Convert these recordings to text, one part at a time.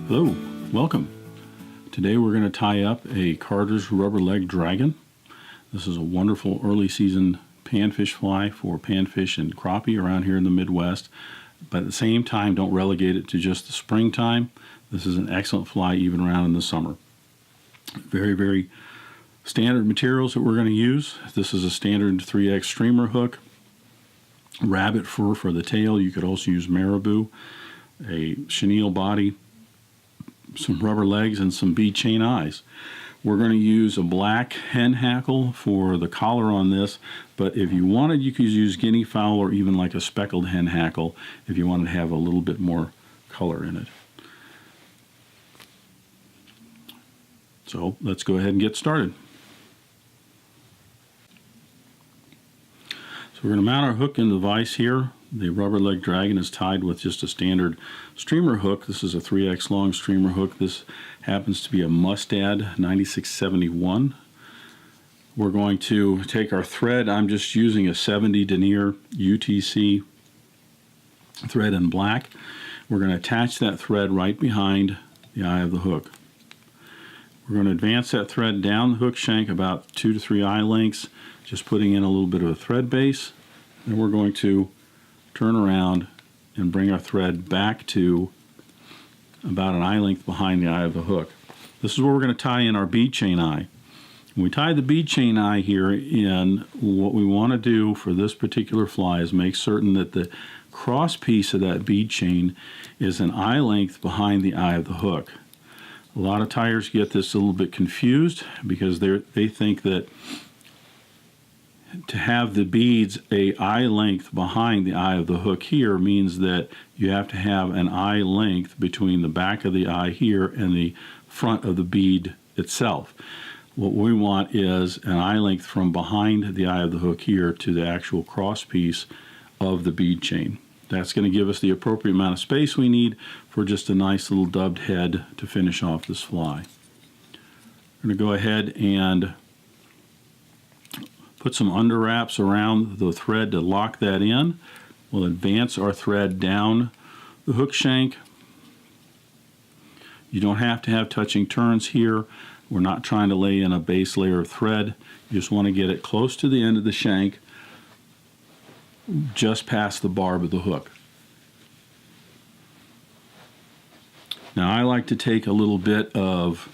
Hello, welcome. Today we're going to tie up a Carter's rubber leg dragon. This is a wonderful early season panfish fly for panfish and crappie around here in the Midwest. But at the same time, don't relegate it to just the springtime. This is an excellent fly even around in the summer. Very, very standard materials that we're going to use. This is a standard 3X streamer hook. Rabbit fur for the tail. You could also use marabou. A chenille body, some rubber legs, and some bead chain eyes. We're going to use a black hen hackle for the collar on this, but if you wanted, you could use guinea fowl or even like a speckled hen hackle if you wanted to have a little bit more color in it. So let's go ahead and get started. So we're going to mount our hook in the vise here. The rubber leg dragon is tied with just a standard streamer hook. This is a 3X long streamer hook. This happens to be a Mustad 9671. We're going to take our thread. I'm just using a 70 Denier UTC thread in black. We're going to attach that thread right behind the eye of the hook. We're going to advance that thread down the hook shank about 2 to 3 eye lengths, just putting in a little bit of a thread base. And we're going to turn around and bring our thread back to about an eye length behind the eye of the hook. This is where we're going to tie in our bead chain eye. When we tie the bead chain eye here in, what we want to do for this particular fly is make certain that the cross piece of that bead chain is an eye length behind the eye of the hook. A lot of tiers get this a little bit confused because they think that to have the beads a eye length behind the eye of the hook here means that you have to have an eye length between the back of the eye here and the front of the bead itself. What we want is an eye length from behind the eye of the hook here to the actual cross piece of the bead chain. That's going to give us the appropriate amount of space we need for just a nice little dubbed head to finish off this fly. We're going to go ahead and put some under wraps around the thread to lock that in. We'll advance our thread down the hook shank. You don't have to have touching turns here. We're not trying to lay in a base layer of thread. You just want to get it close to the end of the shank, just past the barb of the hook. Now I like to take a little bit of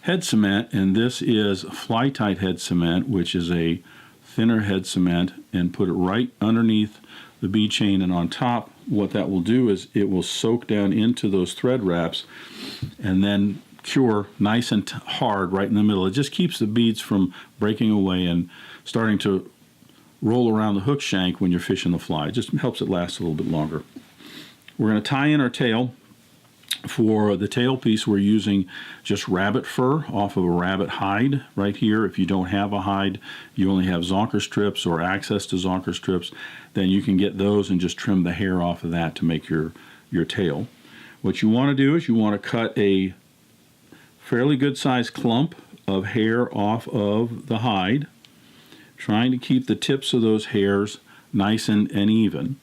head cement, and this is Fly Tight head cement, which is a thinner head cement, and put it right underneath the bead chain and on top. What that will do is it will soak down into those thread wraps and then cure nice and hard right in the middle. It just keeps the beads from breaking away and starting to roll around the hook shank when you're fishing the fly. It just helps it last a little bit longer. We're going to tie in our tail. For the tail piece, we're using just rabbit fur off of a rabbit hide right here. If you don't have a hide, you only have zonker strips or access to zonker strips, then you can get those and just trim the hair off of that to make your tail. What you want to do is you want to cut a fairly good sized clump of hair off of the hide, trying to keep the tips of those hairs nice and even.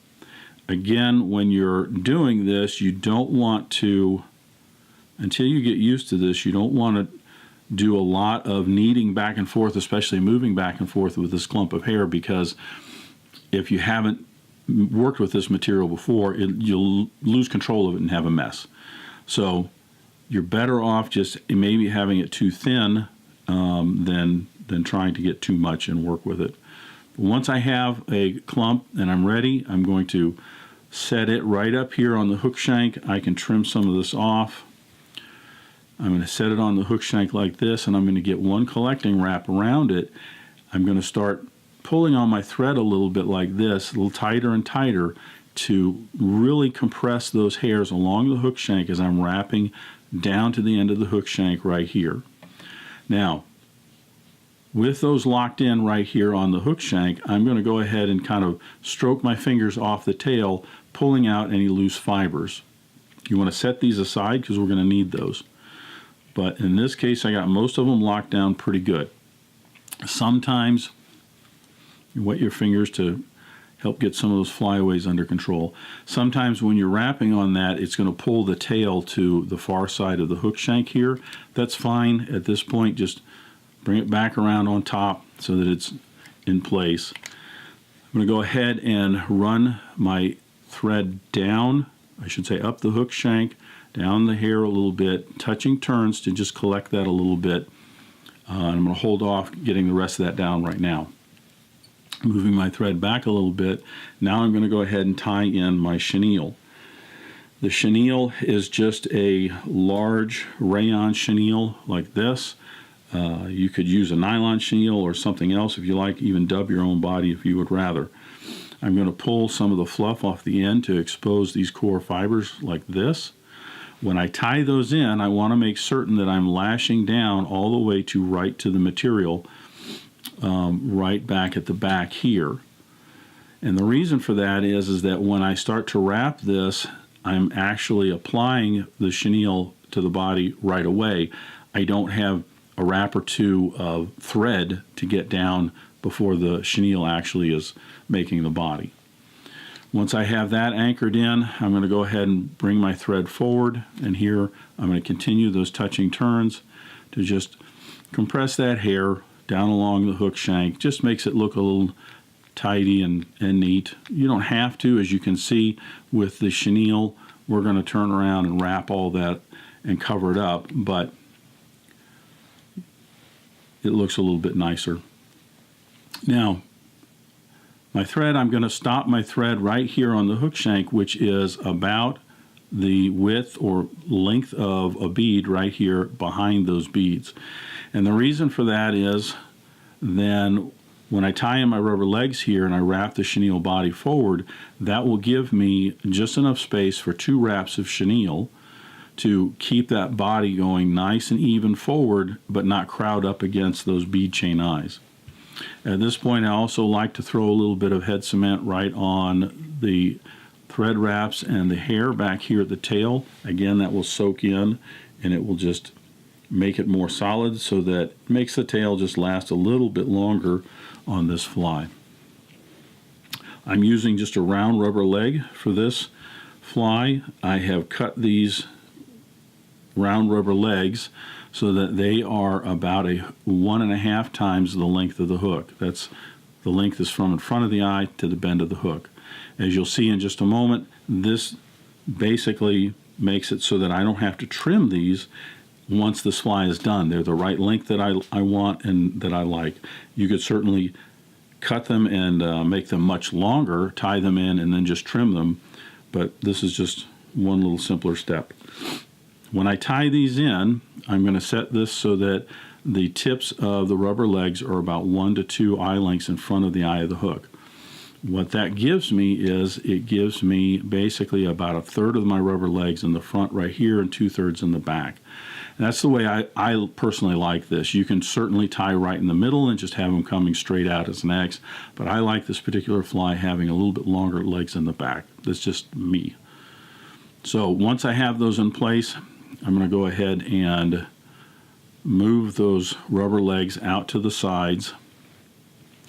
Again, when you're doing this, you don't want to, until you get used to this, you don't want to do a lot of kneading back and forth, especially moving back and forth with this clump of hair, because if you haven't worked with this material before, you'll lose control of it and have a mess. So you're better off just maybe having it too thin than trying to get too much and work with it. Once I have a clump and I'm ready, I'm going to set it right up here on the hook shank. I can trim some of this off. I'm going to set it on the hook shank like this, and I'm going to get one collecting wrap around it. I'm going to start pulling on my thread a little bit like this, a little tighter and tighter, to really compress those hairs along the hook shank as I'm wrapping down to the end of the hook shank right here. Now, with those locked in right here on the hook shank, I'm going to go ahead and kind of stroke my fingers off the tail, pulling out any loose fibers. You want to set these aside because we're going to need those. But in this case, I got most of them locked down pretty good. Sometimes you wet your fingers to help get some of those flyaways under control. Sometimes when you're wrapping on that, it's going to pull the tail to the far side of the hook shank here. That's fine at this point. Just bring it back around on top so that it's in place. I'm going to go ahead and run my thread down, I should say up the hook shank, down the hair a little bit, touching turns to just collect that a little bit. And I'm going to hold off getting the rest of that down right now. Moving my thread back a little bit, now I'm going to go ahead and tie in my chenille. The chenille is just a large rayon chenille like this. You could use a nylon chenille or something else if you like, even dub your own body if you would rather. I'm going to pull some of the fluff off the end to expose these core fibers like this. When I tie those in, I want to make certain that I'm lashing down all the way right to the material, right back at the back here. And the reason for that is that when I start to wrap this, I'm actually applying the chenille to the body right away. I don't have a wrap or two of thread to get down before the chenille actually is making the body. Once I have that anchored in, I'm going to go ahead and bring my thread forward, and here I'm going to continue those touching turns to just compress that hair down along the hook shank. Just makes it look a little tidy and neat. You don't have to, as you can see with the chenille, we're going to turn around and wrap all that and cover it up, but it looks a little bit nicer. Now, my thread, I'm going to stop my thread right here on the hook shank, which is about the width or length of a bead right here behind those beads. And the reason for that is then when I tie in my rubber legs here and I wrap the chenille body forward, that will give me just enough space for 2 wraps of chenille to keep that body going nice and even forward, but not crowd up against those bead chain eyes. At this point, I also like to throw a little bit of head cement right on the thread wraps and the hair back here at the tail. Again, that will soak in and it will just make it more solid, so that it makes the tail just last a little bit longer on this fly. I'm using just a round rubber leg for this fly. I have cut these round rubber legs so that they are about 1.5 times the length of the hook. That's the length is from in front of the eye to the bend of the hook. As you'll see in just a moment, this basically makes it so that I don't have to trim these once this fly is done. They're the right length that I want and that I like. You could certainly cut them and make them much longer, tie them in, and then just trim them, but this is just one little simpler step. When I tie these in, I'm going to set this so that the tips of the rubber legs are about 1 to 2 eye lengths in front of the eye of the hook. What that gives me is it gives me basically about 1/3 of my rubber legs in the front right here and 2/3 in the back. And that's the way I personally like this. You can certainly tie right in the middle and just have them coming straight out as an X, but I like this particular fly having a little bit longer legs in the back. That's just me. So once I have those in place, I'm going to go ahead and move those rubber legs out to the sides.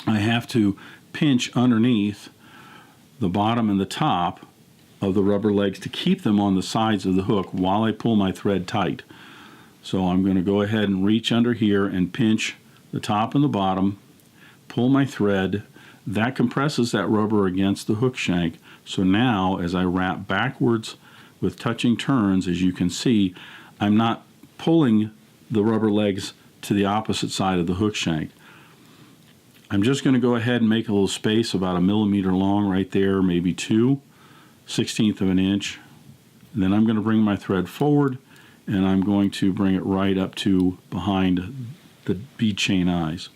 I have to pinch underneath the bottom and the top of the rubber legs to keep them on the sides of the hook while I pull my thread tight. So I'm going to go ahead and reach under here and pinch the top and the bottom, pull my thread. That compresses that rubber against the hook shank. So now as I wrap backwards with touching turns, as you can see, I'm not pulling the rubber legs to the opposite side of the hook shank. I'm just going to go ahead and make a little space about 1 millimeter long right there, maybe 2/16 of an inch. And then I'm going to bring my thread forward and I'm going to bring it right up to behind the bead chain eyes.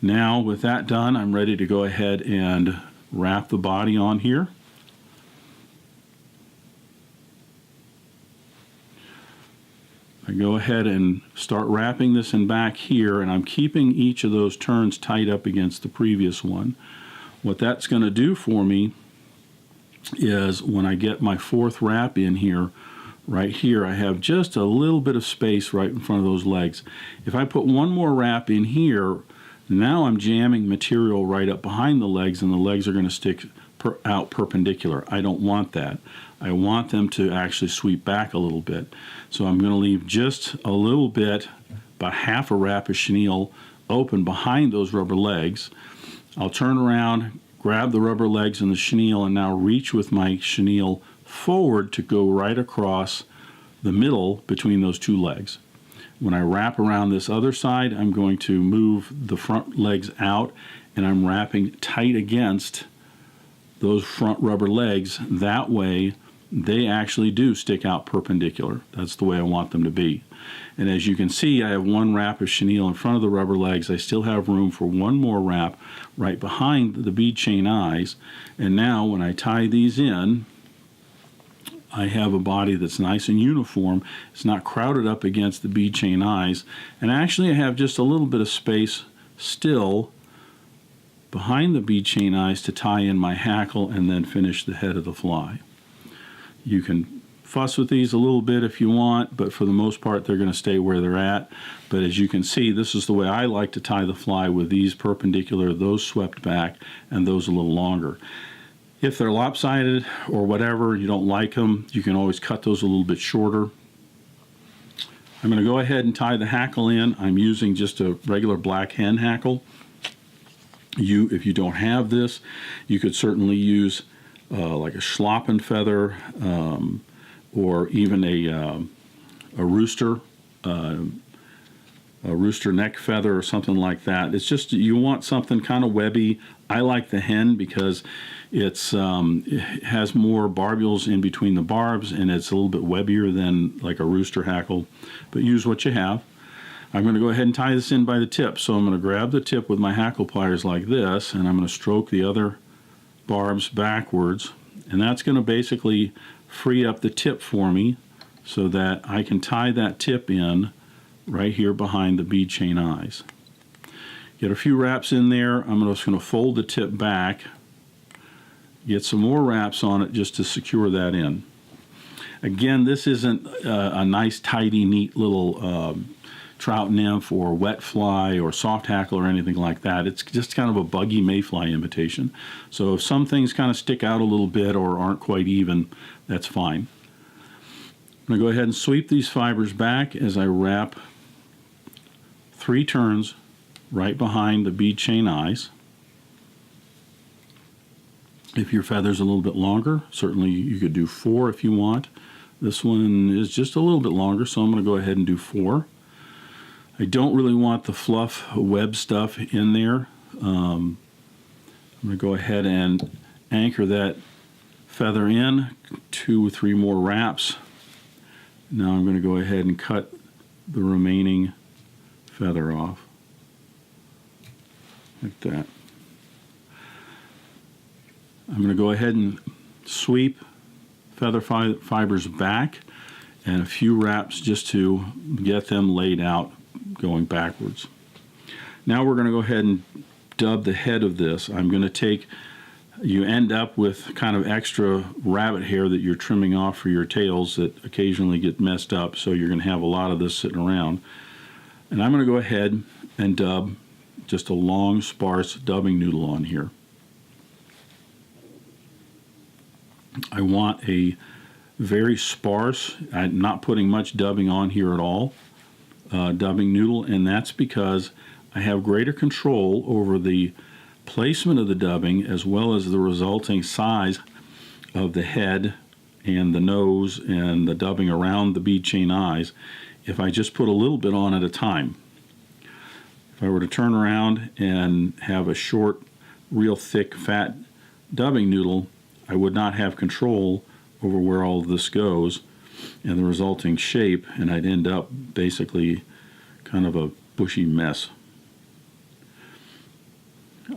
Now with that done, I'm ready to go ahead and wrap the body on here. I go ahead and start wrapping this in back here, and I'm keeping each of those turns tight up against the previous one. What that's going to do for me is when I get my 4th wrap in here, right here, I have just a little bit of space right in front of those legs. If I put one more wrap in here, Now I'm jamming material right up behind the legs, and the legs are going to stick out perpendicular. I don't want that. I want them to actually sweep back a little bit. So I'm going to leave just a little bit, about half a wrap of chenille open behind those rubber legs. I'll turn around, grab the rubber legs and the chenille, and now reach with my chenille forward to go right across the middle between those two legs. When I wrap around this other side, I'm going to move the front legs out, and I'm wrapping tight against those front rubber legs. That way they actually do stick out perpendicular. That's the way I want them to be. And as you can see, I have one wrap of chenille in front of the rubber legs. I still have room for one more wrap right behind the bead chain eyes. And now when I tie these in, I have a body that's nice and uniform. It's not crowded up against the bead chain eyes. And actually I have just a little bit of space still behind the bead chain eyes to tie in my hackle and then finish the head of the fly. You can fuss with these a little bit if you want, but for the most part they're going to stay where they're at. But as you can see, this is the way I like to tie the fly, with these perpendicular, those swept back, and those a little longer. If they're lopsided or whatever, you don't like them, you can always cut those a little bit shorter. I'm going to go ahead and tie the hackle in. I'm using just a regular black hen hackle. If you don't have this, you could certainly use like a schlappen feather, or even a rooster neck feather or something like that. It's just, you want something kind of webby. I like the hen because it has more barbules in between the barbs, and it's a little bit webbier than like a rooster hackle, but use what you have. I'm going to go ahead and tie this in by the tip. So I'm going to grab the tip with my hackle pliers like this, and I'm going to stroke the other barbs backwards, and that's going to basically free up the tip for me so that I can tie that tip in right here behind the bead chain eyes. Get a few wraps in there. I'm just going to fold the tip back, get some more wraps on it just to secure that in. Again, this isn't a nice, tidy, neat little trout nymph or wet fly or soft hackle or anything like that. It's just kind of a buggy mayfly imitation. So if some things kind of stick out a little bit or aren't quite even, that's fine. I'm going to go ahead and sweep these fibers back as I wrap 3 turns right behind the bead chain eyes. If your feather's a little bit longer, certainly you could do 4 if you want. This one is just a little bit longer, so I'm going to go ahead and do 4. I don't really want the fluff web stuff in there. I'm going to go ahead and anchor that feather in, 2 or 3 more wraps. Now I'm going to go ahead and cut the remaining feather off like that. I'm going to go ahead and sweep feather fibers back and a few wraps just to get them laid out going backwards. Now we're going to go ahead and dub the head of this. I'm going to take, you end up with kind of extra rabbit hair that you're trimming off for your tails that occasionally get messed up, so you're going to have a lot of this sitting around. And I'm going to go ahead and dub just a long, sparse dubbing noodle on here. I want a very sparse, I'm not putting much dubbing on here at all, dubbing noodle, and that's because I have greater control over the placement of the dubbing as well as the resulting size of the head and the nose and the dubbing around the bead chain eyes if I just put a little bit on at a time. If I were to turn around and have a short, real thick, fat dubbing noodle, I would not have control over where all of this goes and the resulting shape, and I'd end up basically kind of a bushy mess.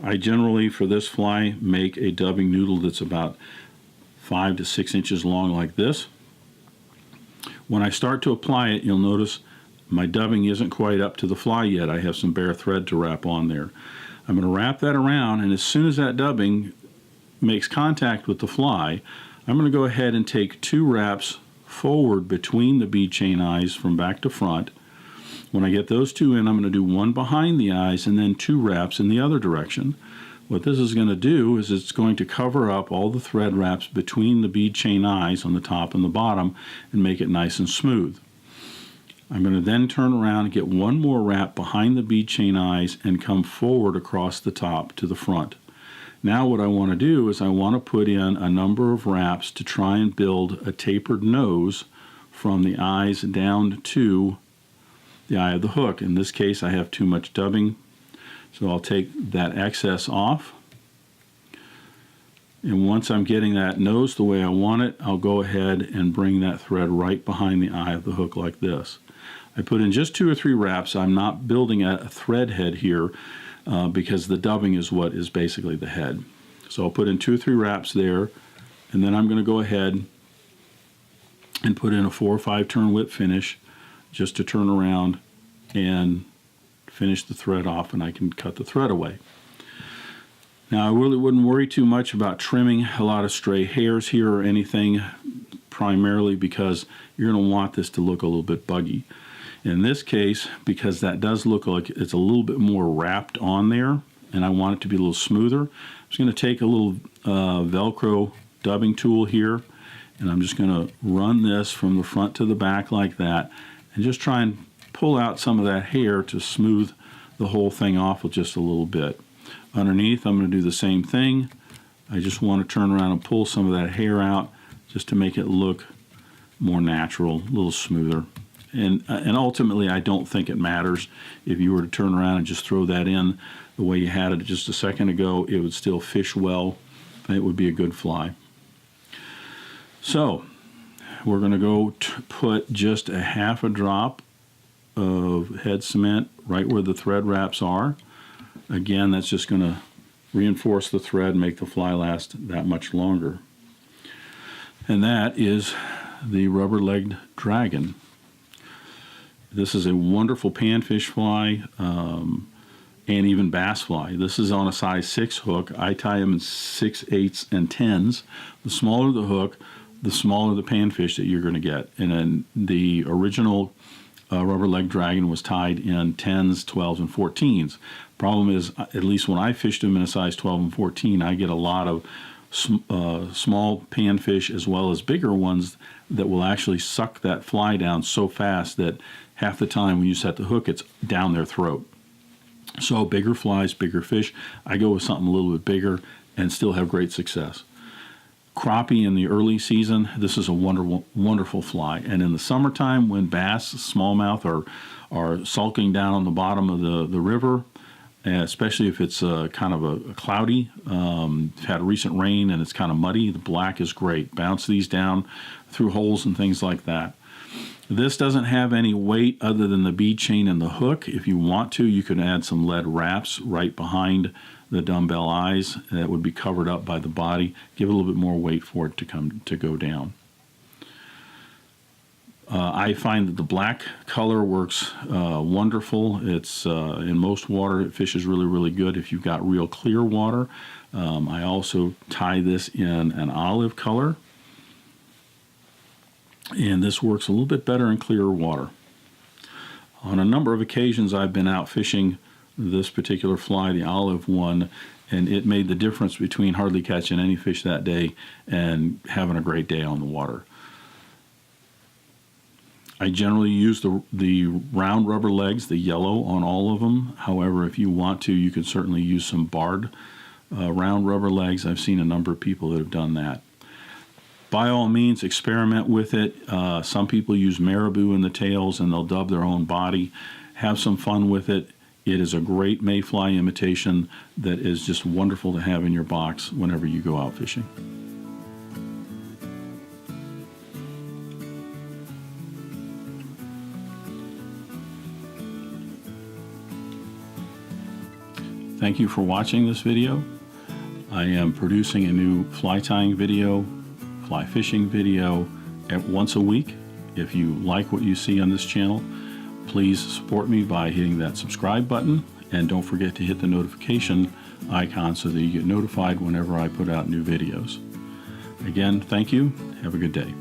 I generally, for this fly, make a dubbing noodle that's about 5 to 6 inches long like this. When I start to apply it, you'll notice my dubbing isn't quite up to the fly yet. I have some bare thread to wrap on there. I'm going to wrap that around, and as soon as that dubbing makes contact with the fly, I'm going to go ahead and take 2 wraps forward between the bead chain eyes from back to front When I get those two in, I'm going to do one behind the eyes and then 2 wraps in the other direction. What this is going to do is it's going to cover up all the thread wraps between the bead chain eyes on the top and the bottom and make it nice and smooth. I'm going to then turn around and get one more wrap behind the bead chain eyes and come forward across the top to the front. Now what I want to do is I want to put in a number of wraps to try and build a tapered nose from the eyes down to the eye of the hook. In this case, I have too much dubbing, so I'll take that excess off. And once I'm getting that nose the way I want it, I'll go ahead and bring that thread right behind the eye of the hook like this. I put in just 2 or 3 wraps. I'm not building a thread head here because the dubbing is what is basically the head. So I'll put in 2 or 3 wraps there, and then I'm going to go ahead and put in a 4 or 5 turn whip finish just to turn around and finish the thread off, and I can cut the thread away. Now, I really wouldn't worry too much about trimming a lot of stray hairs here or anything, primarily because you're going to want this to look a little bit buggy. In this case, because that does look like it's a little bit more wrapped on there, and I want it to be a little smoother, I'm just going to take a little Velcro dubbing tool here, and I'm just going to run this from the front to the back like that, and just try and pull out some of that hair to smooth the whole thing off with just a little bit. Underneath, I'm going to do the same thing. I just want to turn around and pull some of that hair out just to make it look more natural, a little smoother. And ultimately, I don't think it matters. If you were to turn around and just throw that in the way you had it just a second ago, it would still fish well. It would be a good fly. So we're going to go put just a half a drop of head cement right where the thread wraps are. Again, that's just going to reinforce the thread, make the fly last that much longer. And that is the rubber-legged dragon. This is a wonderful panfish fly and even bass fly. This is on a size 6 hook. I tie them in 6/8 and 10s. The smaller the hook, the smaller the panfish that you're going to get. And then the original rubber-legged dragon was tied in 10s, 12s, and 14s. Problem is, at least when I fished them in a size 12 and 14, I get a lot of small panfish as well as bigger ones that will actually suck that fly down so fast that half the time when you set the hook, it's down their throat. So bigger flies, bigger fish. I go with something a little bit bigger and still have great success. Crappie in the early season, this is a wonderful, wonderful fly. And in the summertime, when bass, smallmouth, are sulking down on the bottom of the river, especially if it's kind of a cloudy, had a recent rain and it's kind of muddy, the black is great. Bounce these down through holes and things like that. This doesn't have any weight other than the bead chain and the hook. If you want to, you can add some lead wraps right behind the dumbbell eyes that would be covered up by the body. Give it a little bit more weight for it to go down. I find that the black color works wonderful. It's in most water, it fishes really, really good if you've got real clear water. I also tie this in an olive color, and this works a little bit better in clearer water. On a number of occasions, I've been out fishing this particular fly, the olive one, and it made the difference between hardly catching any fish that day and having a great day on the water. I generally use the round rubber legs, the yellow, on all of them. However, if you want to, you can certainly use some barred round rubber legs. I've seen a number of people that have done that. By all means, experiment with it. Some people use marabou in the tails and they'll dub their own body. Have some fun with it. It is a great mayfly imitation that is just wonderful to have in your box whenever you go out fishing. Thank you for watching this video. I am producing a new fly tying video, fly fishing video once a week. If you like what you see on this channel, please support me by hitting that subscribe button, and don't forget to hit the notification icon so that you get notified whenever I put out new videos. Again, thank you. Have a good day.